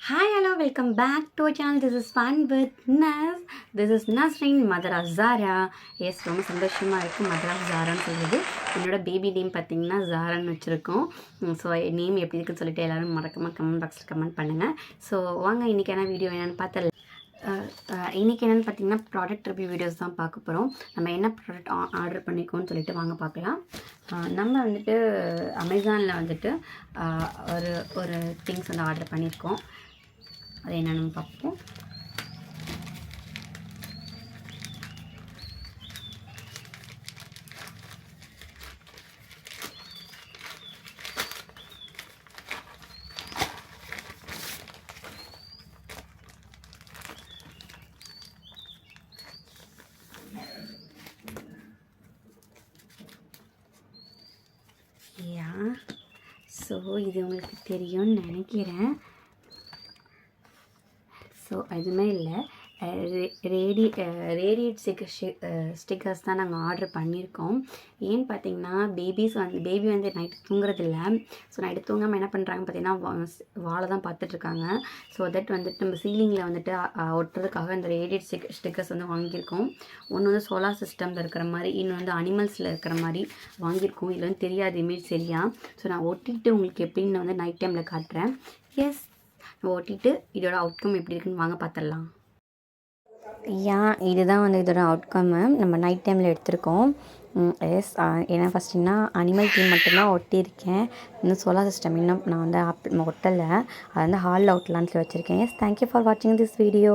Hi, hello, welcome back to our channel. This is Fun with Naz. This is Nasreen, mother of Zara. Yes ரொம்ப சந்தோஷமாக இருக்குது mother of ஜாரான்னு சொல்லுது. என்னோட baby name பார்த்தீங்கன்னா ஜாரான்னு வச்சுருக்கோம். So name எப்படி இருக்குன்னு சொல்லிட்டு எல்லோரும் மறக்காமல் கமெண்ட் பாக்ஸில் கமெண்ட் பண்ணுங்கள். ஸோ வாங்க இன்றைக்கான வீடியோ என்னென்னு பார்த்தல. இன்றைக்கி என்னென்னு பார்த்தீங்கன்னா ப்ராடக்ட் ரிவ்யூ வீடியோஸ் தான் பார்க்க போகிறோம். நம்ம என்ன ப்ராடக்ட் ஆர்டர் பண்ணிக்கோன்னு சொல்லிட்டு வாங்க பார்க்கலாம். நம்ம வந்துட்டு அமேசானில் வந்துட்டு ஒரு ஒரு திங்ஸ் வந்து ஆர்டர் பண்ணியிருக்கோம். அது என்னென்னு பார்ப்போம். ஸோ இது உங்களுக்கு தெரியும்னு நினைக்கிறேன். ஸோ எதுவுமே இல்லை, ரேடியேட் ஸ்டிக்கர்ஸ் தான் நாங்கள் ஆர்டர் பண்ணியிருக்கோம். ஏன்னு பார்த்தீங்கன்னா பேபி வந்து நைட்டு தூங்குறதில்ல. ஸோ நைட்டு தூங்காமல் என்ன பண்ணுறாங்க பார்த்தீங்கன்னா வாழை தான் பார்த்துட்ருக்காங்க. ஸோ தட் வந்துட்டு நம்ம சீலிங்கில் வந்துட்டு ஒட்டுறதுக்காக இந்த ரேடியேட் ஸ்டிக்கர்ஸ் வந்து வாங்கியிருக்கோம். ஒன்று வந்து சோலார் சிஸ்டமில் இருக்கிற மாதிரி, இன்னும் வந்து அனிமல்ஸில் இருக்கிற மாதிரி வாங்கியிருக்கோம். இதில் வந்து தெரியாது இமேஜ் சரியா. ஸோ நான் ஒட்டிட்டு உங்களுக்கு எப்படின்னு வந்து நைட் டைமில் காட்டுறேன். எஸ், ஓட்டிட்டு இதோட அவுட்கம் எப்படி இருக்குன்னு வாங்க பார்த்துடலாம். இதுதான் வந்து இதோட அவுட்கம்மு நம்ம நைட் டைமில் எடுத்திருக்கோம். எஸ், ஏன்னா ஃபஸ்ட்டுன்னா அனிமல் தீம் மட்டும்தான் ஒட்டியிருக்கேன். இன்னும் சோலார் சிஸ்டம் இன்னும் நான் வந்து ஒட்டலை. அது வந்து ஹாலில் ஒட்டலான்னு சொல்லி வச்சுருக்கேன். எஸ், தேங்க்யூ ஃபார் வாட்சிங் திஸ் வீடியோ.